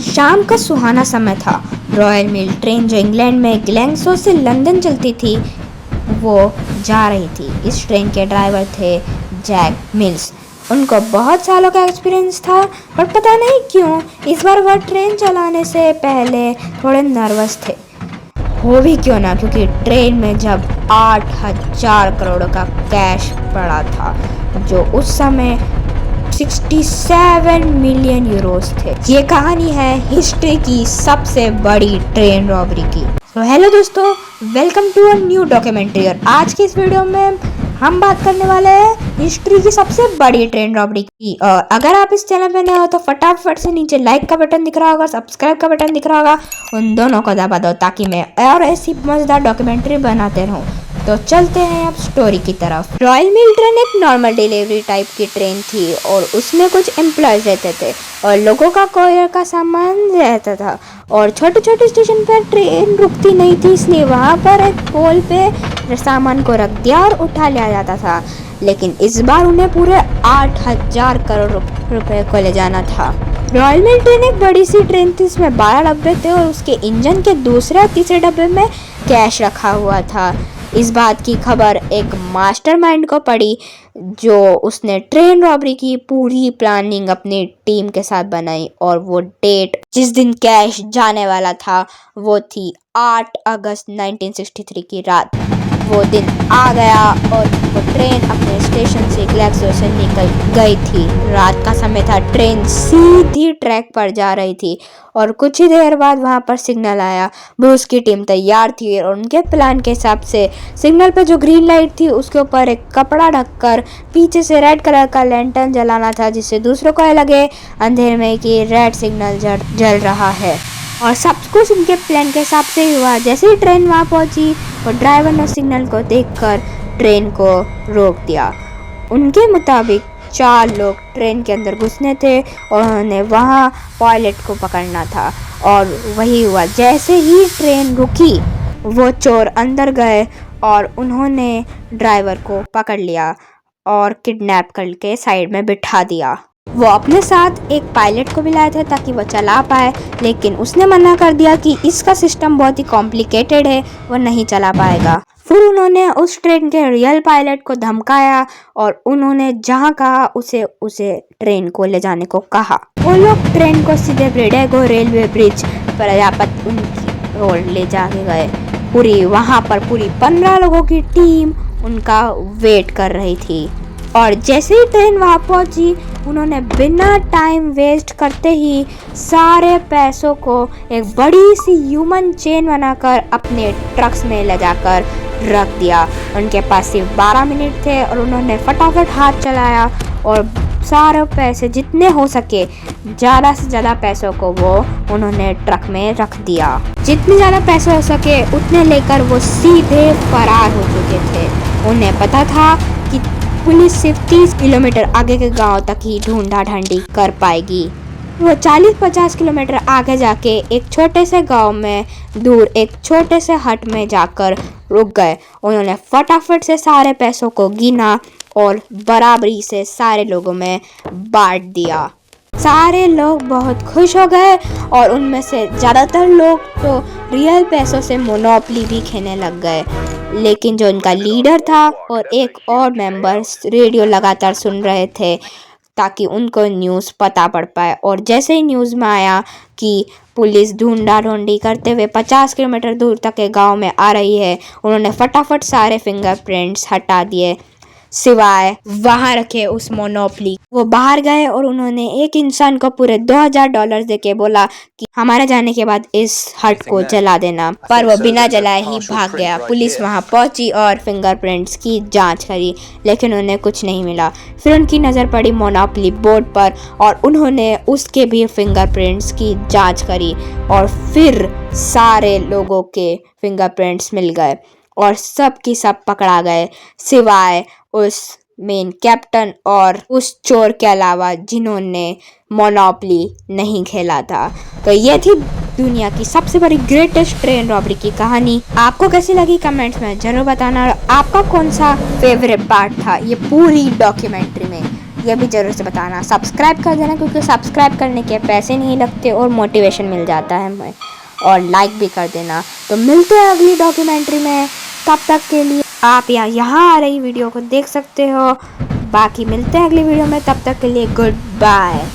शाम का सुहाना समय था। रॉयल मेल ट्रेन जो इंग्लैंड में ग्लैंगसो से लंदन चलती थी वो जा रही थी। इस ट्रेन के ड्राइवर थे जैक मिल्स। उनको बहुत सालों का एक्सपीरियंस था, पर पता नहीं क्यों इस बार वह ट्रेन चलाने से पहले थोड़े नर्वस थे। हो भी क्यों ना, क्योंकि ट्रेन में जब 8,000 करोड़ का कैश पड़ा था, जो उस समय 67 मिलियन यूरोस थे। ये कहानी है हिस्ट्री की सबसे बड़ी ट्रेन रॉबरी की। तो हेलो दोस्तों, welcome to a new documentary. और आज की इस वीडियो में हम बात करने वाले हैं हिस्ट्री की सबसे बड़ी ट्रेन रॉबरी की। और अगर आप इस चैनल पे नए हो तो फटाफट से नीचे लाइक का बटन दिख रहा होगा, सब्सक्राइब का बटन दिख रहा होगा, उन दोनों को दबा दो ताकि मैं और ऐसी मजेदार डॉक्यूमेंट्री बनाते रहूं। तो चलते हैं अब स्टोरी की तरफ। रॉयल मेल ट्रेन एक नॉर्मल डिलीवरी टाइप की ट्रेन थी और उसमें कुछ एम्प्लॉयज रहते थे और लोगों का कोरियर का सामान रहता था। और छोटे छोटे स्टेशन पर ट्रेन रुकती नहीं थी, इसलिए वहाँ पर एक पोल पे सामान को रख दिया और उठा लिया जाता था। लेकिन इस बार उन्हें पूरे 8,000 करोड़ रुपए को ले जाना था। रॉयल मेल ट्रेन एक बड़ी सी ट्रेन थी, इसमें 12 डब्बे थे और उसके इंजन के दूसरे और तीसरे डब्बे में कैश रखा हुआ था। इस बात की खबर एक मास्टरमाइंड को पड़ी, जो उसने ट्रेन रॉबरी की पूरी प्लानिंग अपनी टीम के साथ बनाई। और वो डेट जिस दिन कैश जाने वाला था वो थी 8 अगस्त 1963 की रात। वो दिन आ गया और वो ट्रेन अपने स्टेशन से ग्लैक्सो से निकल गई थी। रात का समय था, ट्रेन सीधी ट्रैक पर जा रही थी और कुछ ही देर बाद वहां पर सिग्नल आया। ब्रूस की टीम तैयार थी और उनके प्लान के हिसाब से सिग्नल पर जो ग्रीन लाइट थी उसके ऊपर एक कपड़ा ढककर पीछे से रेड कलर का लैंटर्न जलाना था, जिससे दूसरों को लगे अंधेरे में कि रेड सिग्नल जल रहा है। और सब कुछ उनके प्लान के हिसाब से हुआ। जैसे ही ट्रेन वहाँ पहुंची और ड्राइवर ने सिग्नल को देखकर ट्रेन को रोक दिया। उनके मुताबिक 4 लोग ट्रेन के अंदर घुसने थे और उन्होंने वहाँ पायलट को पकड़ना था। और वही हुआ, जैसे ही ट्रेन रुकी वो चोर अंदर गए और उन्होंने ड्राइवर को पकड़ लिया और किडनैप करके साइड में बिठा दिया। वो अपने साथ एक पायलट को भी लाए थे ताकि वो चला पाए, लेकिन उसने मना कर दिया कि इसका सिस्टम बहुत ही कॉम्प्लिकेटेड है, वो नहीं चला पाएगा। फिर उन्होंने उस ट्रेन के रियल पायलट को धमकाया और उन्होंने जहाँ कहा उसे ट्रेन को ले जाने को कहा। वो लोग ट्रेन को सीधे ब्रेडेगो रेलवे ब्रिज पर उनकी ओर ले जाके गए। वहाँ पर पूरी 15 लोगों की टीम उनका वेट कर रही थी। और जैसे ही ट्रेन वहाँ पहुँची उन्होंने बिना टाइम वेस्ट करते ही सारे पैसों को एक बड़ी सी ह्यूमन चेन बनाकर अपने ट्रक्स में ले जाकर रख दिया। उनके पास सिर्फ 12 मिनट थे और उन्होंने फटाफट हाथ चलाया और सारे पैसे जितने हो सके ज़्यादा से ज़्यादा पैसों को वो उन्होंने ट्रक में रख दिया। जितने ज़्यादा पैसे हो सके उतने लेकर वो सीधे फरार हो चुके थे। उन्हें पता था कि पुलिस सिर्फ 30 किलोमीटर आगे के गांव तक ही ढूंढा ढांडी कर पाएगी। वो 40-50 किलोमीटर आगे जाके एक छोटे से गांव में दूर एक छोटे से हट में जाकर रुक गए। उन्होंने फटाफट से सारे पैसों को गिना और बराबरी से सारे लोगों में बांट दिया। सारे लोग बहुत खुश हो गए और उनमें से ज़्यादातर लोग तो रियल पैसों से मोनोपोली भी खेलने लग गए। लेकिन जो उनका लीडर था और एक और मेंबर्स रेडियो लगातार सुन रहे थे ताकि उनको न्यूज़ पता पड़ पाए। और जैसे ही न्यूज़ में आया कि पुलिस ढूंढा ढूंढी करते हुए 50 किलोमीटर दूर तक के गांव में आ रही है, उन्होंने फटाफट सारे फिंगरप्रिंट्स हटा दिए सिवाय वहां रखे उस मोनोपोली। वो बाहर गए और उन्होंने एक इंसान को पूरे $2,000 देके बोला कि हमारे जाने के बाद इस हट को जला देना, पर वो बिना जलाए ही भाग गया। पुलिस वहां पहुंची और फिंगरप्रिंट्स की जांच करी, लेकिन उन्हें कुछ नहीं मिला। फिर उनकी नज़र पड़ी मोनोपोली बोर्ड पर और उन्होंने उसके भी फिंगरप्रिंट्स की जाँच करी और फिर सारे लोगों के फिंगरप्रिंट्स मिल गए और सब की सब पकड़ा गए सिवाय उस मेन कैप्टन और उस चोर के अलावा जिन्होंने मोनोपोली नहीं खेला था। तो ये थी दुनिया की सबसे बड़ी ग्रेटेस्ट ट्रेन रॉबरी की कहानी। आपको कैसी लगी कमेंट्स में जरूर बताना और आपका कौन सा फेवरेट पार्ट था ये पूरी डॉक्यूमेंट्री में। ये भी ज़रूर से बताना। सब्सक्राइब कर देना क्योंकि सब्सक्राइब करने के पैसे नहीं लगते और मोटिवेशन मिल जाता है हमें, और लाइक भी कर देना। तो मिलते हैं अगली डॉक्यूमेंट्री में, तब तक के लिए आप यहाँ आ रही वीडियो को देख सकते हो। बाकी मिलते हैं अगली वीडियो में, तब तक के लिए गुड बाय।